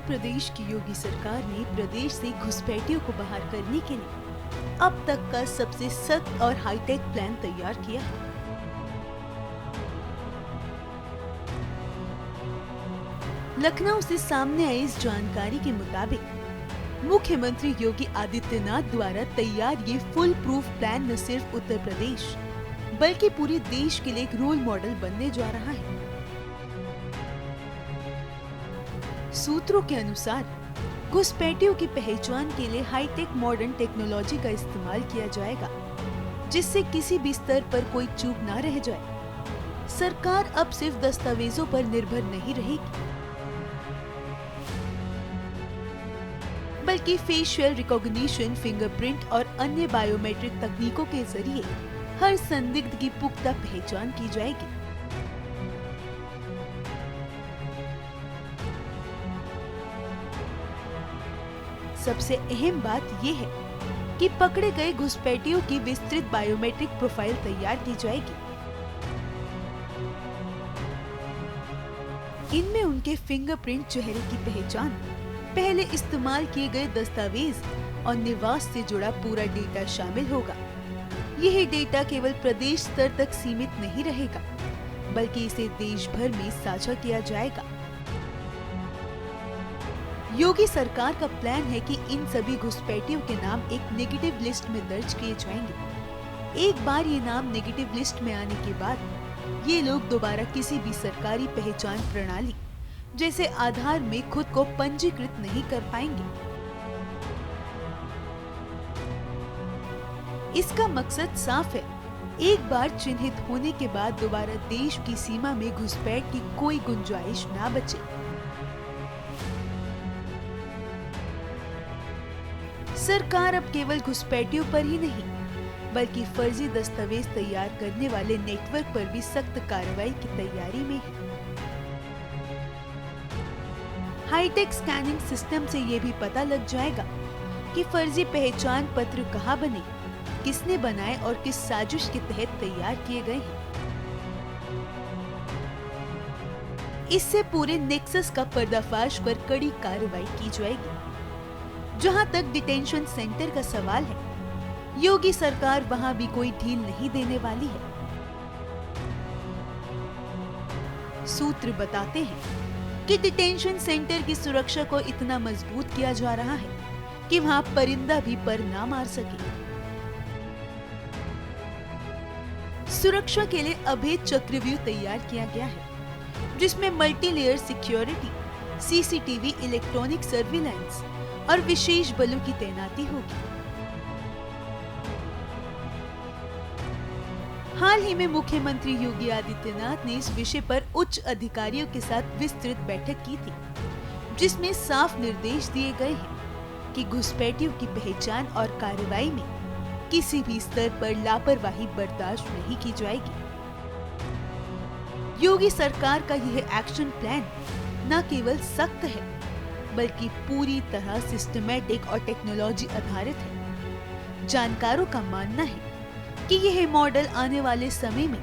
प्रदेश की योगी सरकार ने प्रदेश से घुसपैठियों को बाहर करने के लिए अब तक का सबसे सख्त और हाईटेक प्लान तैयार किया है। लखनऊ से सामने आई इस जानकारी के मुताबिक मुख्यमंत्री योगी आदित्यनाथ द्वारा तैयार ये फुल प्रूफ प्लान न सिर्फ उत्तर प्रदेश बल्कि पूरे देश के लिए एक रोल मॉडल बनने जा रहा है। सूत्रों के अनुसार घुसपैठियों की पहचान के लिए हाईटेक मॉडर्न टेक्नोलॉजी का इस्तेमाल किया जाएगा, जिससे किसी भी स्तर पर कोई चूक न रह जाए। सरकार अब सिर्फ दस्तावेजों पर निर्भर नहीं रहेगी, बल्कि फेशियल रिकॉग्निशन, फिंगरप्रिंट और अन्य बायोमेट्रिक तकनीकों के जरिए हर संदिग्ध की पुख्ता पहचान की जाएगी। सबसे अहम बात यह है कि पकड़े गए घुसपैठियों की विस्तृत बायोमेट्रिक प्रोफाइल तैयार की जाएगी। इनमें उनके फिंगरप्रिंट, चेहरे की पहचान, पहले इस्तेमाल किए गए दस्तावेज और निवास से जुड़ा पूरा डेटा शामिल होगा। यह डेटा केवल प्रदेश स्तर तक सीमित नहीं रहेगा, बल्कि इसे देश भर में साझा किया जाएगा। योगी सरकार का प्लान है कि इन सभी घुसपैठियों के नाम एक नेगेटिव लिस्ट में दर्ज किए जाएंगे। एक बार ये नाम नेगेटिव लिस्ट में आने के बाद ये लोग दोबारा किसी भी सरकारी पहचान प्रणाली जैसे आधार में खुद को पंजीकृत नहीं कर पाएंगे। इसका मकसद साफ है, एक बार चिन्हित होने के बाद दोबारा देश की सीमा में घुसपैठ की कोई गुंजाइश ना बचे। सरकार अब केवल घुसपैठियों पर ही नहीं, बल्कि फर्जी दस्तावेज तैयार करने वाले नेटवर्क पर भी सख्त कार्रवाई की तैयारी में है। हाईटेक स्कैनिंग सिस्टम से ये भी पता लग जाएगा कि फर्जी पहचान पत्र कहाँ बने, किसने बनाए और किस साजिश के तहत तैयार किए गए हैं। इससे पूरे नेक्सस का पर्दाफाश कर कड़ी कार्रवाई की जाएगी। जहां तक डिटेंशन सेंटर का सवाल है, योगी सरकार वहां भी कोई ढील नहीं देने वाली है। सूत्र बताते हैं कि डिटेंशन सेंटर की सुरक्षा को इतना मजबूत किया जा रहा है कि वहां परिंदा भी पर ना मार सके। सुरक्षा के लिए अभेद चक्रव्यूह तैयार किया गया है, जिसमें multi layer security, CCTV, electronic surveillance और विशेष बलों की तैनाती होगी। हाल ही में मुख्यमंत्री योगी आदित्यनाथ ने इस विषय पर उच्च अधिकारियों के साथ विस्तृत बैठक की थी, जिसमें साफ निर्देश दिए गए हैं कि घुसपैठियों की पहचान और कार्रवाई में किसी भी स्तर पर लापरवाही बर्दाश्त नहीं की जाएगी। योगी सरकार का यह एक्शन प्लान न केवल सख्त है, बल्कि पूरी तरह सिस्टमैटिक और टेक्नोलॉजी आधारित है। जानकारों का मानना है कि यह मॉडल आने वाले समय में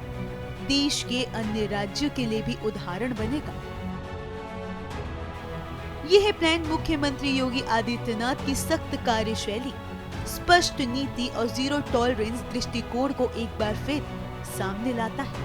देश के अन्य राज्यों के लिए भी उदाहरण बनेगा। यह प्लान मुख्यमंत्री योगी आदित्यनाथ की सख्त कार्यशैली, स्पष्ट नीति और जीरो टॉलरेंस दृष्टिकोण को एक बार फिर सामने लाता है।